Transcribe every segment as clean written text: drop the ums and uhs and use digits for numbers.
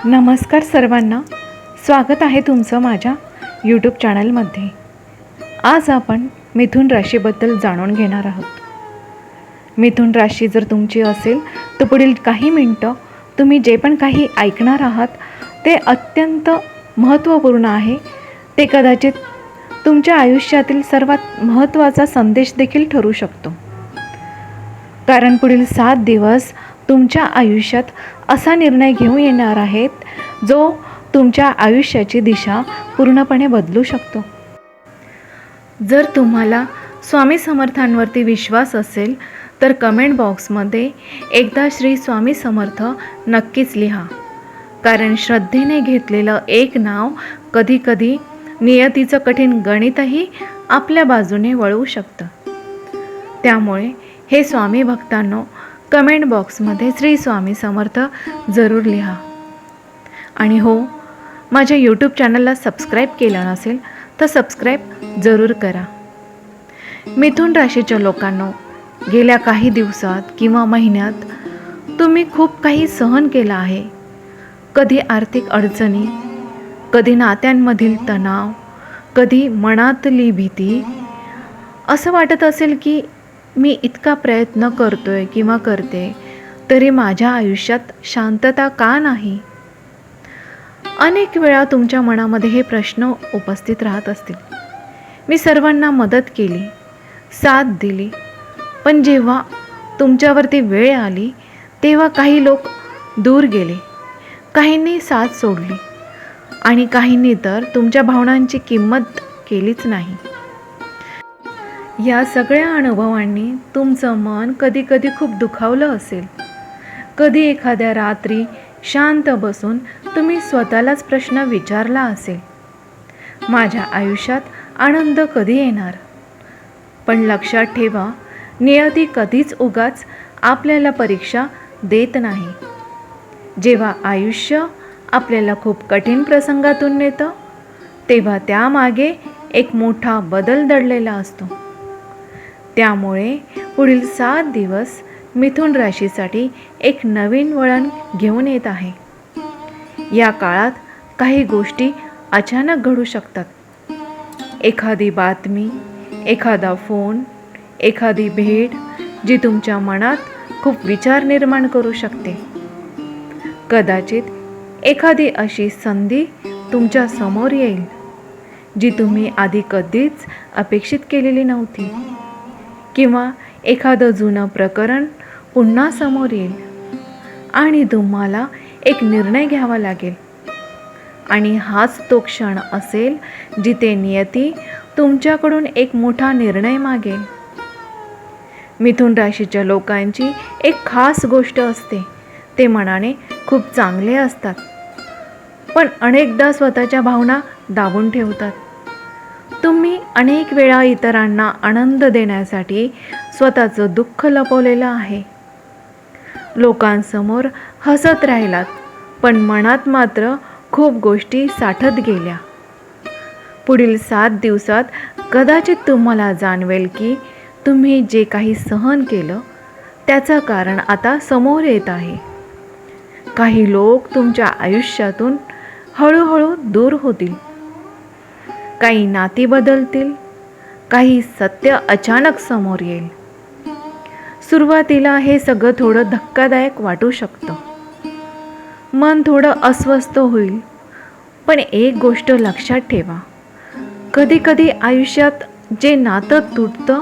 नमस्कार सर्वांना, स्वागत आहे तुमचं माझ्या यूट्यूब चॅनलमध्ये. आज आपण मिथुन राशीबद्दल जाणून घेणार आहोत. मिथुन राशी जर तुमची असेल तर पुढील काही मिनटं तुम्ही जे पण काही ऐकणार आहात ते अत्यंत महत्त्वपूर्ण आहे. ते कदाचित तुमच्या आयुष्यातील सर्वात महत्त्वाचा संदेश देखील ठरू शकतो. कारण पुढील 7 दिवस तुमच्या आयुष्यात असा निर्णय घेऊन येणार आहेत जो तुमच्या आयुष्याची दिशा पूर्णपणे बदलू शकतो. जर तुम्हाला स्वामी समर्थांवरती विश्वास असेल तर कमेंट बॉक्समध्ये एकदा श्री स्वामी समर्थ नक्कीच लिहा. कारण श्रद्धेने घेतलेलं एक नाव कधीकधी नियतीचं कठीण गणितही आपल्या बाजूने वळवू शकतं. त्यामुळे हे स्वामी भक्तांनो, कमेंट बॉक्समध्ये श्री स्वामी समर्थ जरूर लिहा. आणि हो, माझ्या यूट्यूब चॅनलला सबस्क्राईब केलं नसेल तर सबस्क्राईब जरूर करा. मिथुन राशीच्या लोकांनो, गेल्या काही दिवसात किंवा महिन्यात तुम्ही खूप काही सहन केलं आहे. कधी आर्थिक अडचणी, कधी नात्यांमधील तणाव, कधी मनातली भीती. असं वाटत असेल की मी इतका प्रयत्न करतोय किंवा करते तरी माझ्या आयुष्यात शांतता का नाही. अनेक वेळा तुमच्या मनामध्ये हे प्रश्न उपस्थित राहत असतील. मी सर्वांना मदत केली, साथ दिली, पण जेव्हा तुमच्यावरती वेळ आली तेव्हा काही लोक दूर गेले, काहींनी साथ सोडली आणि काहींनी तर तुमच्या भावनांची किंमत केलीच नाही. या सगळ्या अनुभवांनी तुमचं मन कधी खूप दुखावलं असेल. कधी एखाद्या रात्री शांत बसून तुम्ही स्वतःलाच प्रश्न विचारला असेल, माझ्या आयुष्यात आनंद कधी येणार. पण लक्षात ठेवा, नियती कधीच उगाच आपल्याला परीक्षा देत नाही. जेव्हा आयुष्य आपल्याला खूप कठीण प्रसंगातून नेतं तेव्हा त्यामागे एक मोठा बदल दडलेला असतो. त्यामुळे पुढील 7 दिवस मिथुन राशीसाठी एक नवीन वळण घेऊन येत आहे. या काळात काही गोष्टी अचानक घडू शकतात. एखादी बातमी, एखादा फोन, एखादी भेट जी तुमच्या मनात खूप विचार निर्माण करू शकते. कदाचित एखादी अशी संधी तुमच्या समोर येईल जी तुम्ही आधी कधीच अपेक्षित केलेली नव्हती. किंवा एखादं जुनं प्रकरण पुन्हा समोर येईल आणि तुम्हाला एक निर्णय घ्यावा लागेल. आणि हाच तो क्षण असेल जिथे नियती तुमच्याकडून एक मोठा निर्णय मागेल. मिथुन राशीच्या लोकांची एक खास गोष्ट असते, ते मनाने खूप चांगले असतात, पण अनेकदा स्वतःच्या भावना दाबून ठेवतात. तुम्ही अनेक वेळा इतरांना आनंद देण्यासाठी स्वतःचं दुःख लपवलेलं आहे. लोकांसमोर हसत राहिलात, पण मनात मात्र खूप गोष्टी साठत गेल्या. पुढील 7 दिवसात कदाचित तुम्हाला जाणवेल की तुम्ही जे काही सहन केलं त्याचं कारण आता समोर येत आहे. काही लोक तुमच्या आयुष्यातून हळूहळू दूर होतील. काही नाती बदलतील, काही सत्य अचानक समोर येईल. सुरुवातीला हे सगळं थोडं धक्कादायक वाटू शकतं. मन थोडं अस्वस्थ होईल, पण एक गोष्ट लक्षात ठेवा, कधी आयुष्यात जे नातं तुटतं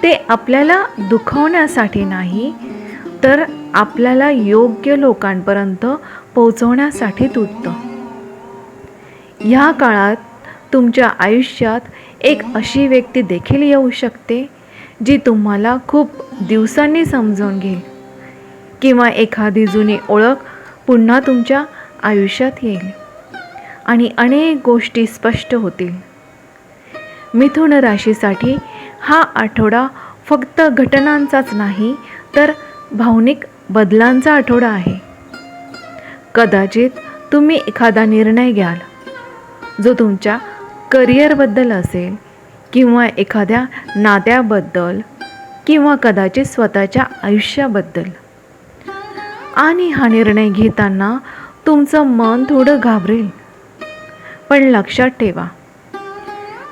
ते आपल्याला दुखवण्यासाठी नाही, तर आपल्याला योग्य लोकांपर्यंत पोहोचवण्यासाठी तुटतं. ह्या काळात तुमच्या आयुष्यात एक अशी व्यक्ती देखील येऊ शकते जी तुम्हाला खूप दिवसांनी समजून घेईल. किंवा एखादी जुनी ओळख पुन्हा तुमच्या आयुष्यात येईल आणि अनेक गोष्टी स्पष्ट होतील. मिथुन राशीसाठी हा आठवडा फक्त घटनांचाच नाही तर भावनिक बदलांचा आठवडा आहे. कदाचित तुम्ही एखादा निर्णय घ्याल जो तुमच्या करिअरबद्दल असेल, किंवा एखाद्या नात्याबद्दल, किंवा कदाचित स्वतःच्या आयुष्याबद्दल. आणि हा निर्णय घेताना तुमचं मन थोडं घाबरेल, पण लक्षात ठेवा,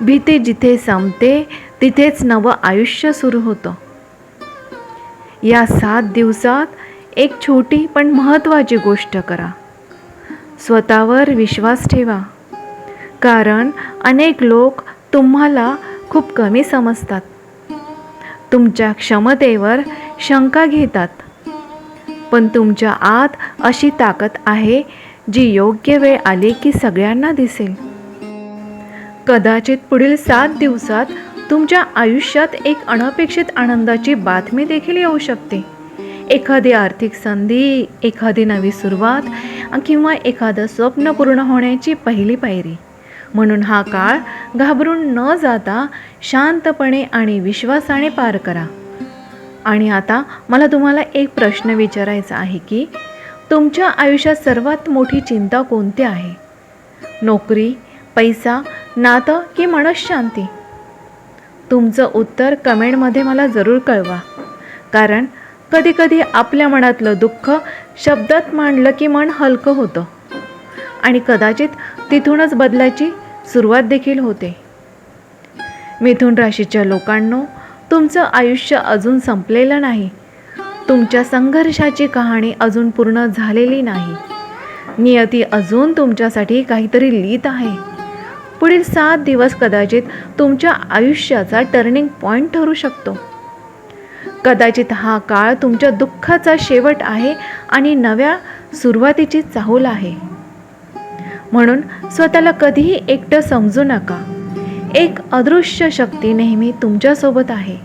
भीती जिथे संपते तिथेच नवं आयुष्य सुरू होतं. या 7 दिवसात एक छोटी पण महत्त्वाची गोष्ट करा. स्वतःवर विश्वास ठेवा, कारण अनेक लोक तुम्हाला खूप कमी समजतात. तुमच्या क्षमतेवर शंका घेतात, पण तुमच्या आत अशी ताकद आहे जी योग्य वेळ आली की सगळ्यांना दिसेल. कदाचित पुढील 7 दिवसात तुमच्या आयुष्यात एक अनपेक्षित आनंदाची बातमी देखील येऊ शकते. एखादी आर्थिक संधी, एखादी नवी सुरुवात किंवा एखादं स्वप्न पूर्ण होण्याची पहिली पायरी. म्हणून हा काळ घाबरून न जाता शांतपणे आणि विश्वासाने पार करा. आणि आता मला तुम्हाला एक प्रश्न विचारायचा आहे की तुमच्या आयुष्यात सर्वात मोठी चिंता कोणती आहे? नोकरी, पैसा, नातं की मनःशांती? तुमचं उत्तर कमेंटमध्ये मला जरूर कळवा, कारण कधीकधी आपल्या मनातलं दुःख शब्दात मांडलं की मन हलकं होतं आणि कदाचित तिथूनच बदलाची सुरुवात देखील होते. मिथुन राशीच्या लोकांनो, तुमचं आयुष्य अजून संपलेलं नाही. तुमच्या संघर्षाची कहाणी अजून पूर्ण झालेली नाही. नियती अजून तुमच्यासाठी काहीतरी लिहित आहे. पुढील 7 दिवस कदाचित तुमच्या आयुष्याचा टर्निंग पॉईंट ठरू शकतो. कदाचित हा काळ तुमच्या दुःखाचा शेवट आहे आणि नव्या सुरुवातीची चाहूल आहे. म्हणून स्वतःला कधीही एकटं समजू नका. एक अदृश्य शक्ती नेहमी तुमच्यासोबत आहे.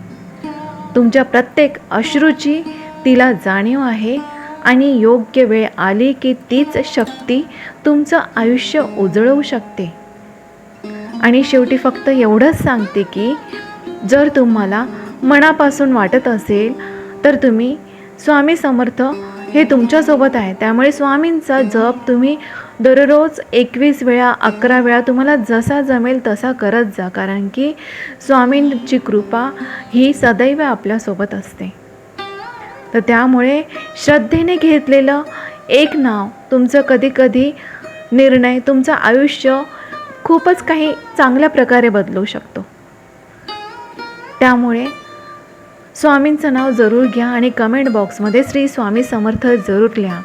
तुमच्या प्रत्येक अश्रूची तिला जाणीव आहे आणि योग्य वेळ आली की तीच शक्ती तुमचं आयुष्य उजळवू शकते. आणि शेवटी फक्त एवढंच सांगते की जर तुम्हाला मनापासून वाटत असेल तर तुम्ही स्वामी समर्थ हे तुमच्यासोबत आहे. त्यामुळे स्वामींचा जप तुम्ही दररोज 21 वेळा, 11 वेळा तुम्हाला जसा जमेल तसा करत जा, कारण की स्वामींची कृपा ही सदैव आपल्यासोबत असते. तर त्यामुळे श्रद्धेने घेतलेलं एक नाव तुमचं कधीकधी निर्णय तुमचं आयुष्य खूपच काही चांगल्या प्रकारे बदलू शकतो. त्यामुळे स्वामींचं नाव जरूर घ्या आणि कमेंट बॉक्समध्ये श्री स्वामी समर्थ जरूर लिहा.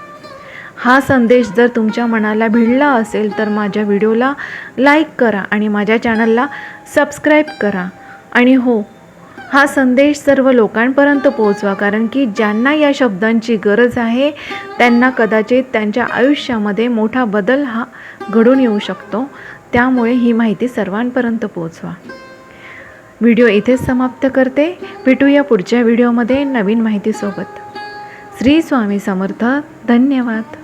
हा संदेश जर तुमच्या मनाला भिडला असेल तर माझ्या व्हिडिओला लाईक करा आणि माझ्या चॅनलला सबस्क्राईब करा. आणि हो, हा संदेश सर्व लोकांपर्यंत पोहोचवा, कारण की ज्यांना या शब्दांची गरज आहे त्यांना कदाचित त्यांच्या आयुष्यामध्ये मोठा बदल हा घडून येऊ शकतो. त्यामुळे ही माहिती सर्वांपर्यंत पोहोचवा. व्हिडिओ इथेच समाप्त करते. भेटूया पुढच्या व्हिडिओमध्ये नवीन माहितीसोबत. श्री स्वामी समर्थ. धन्यवाद.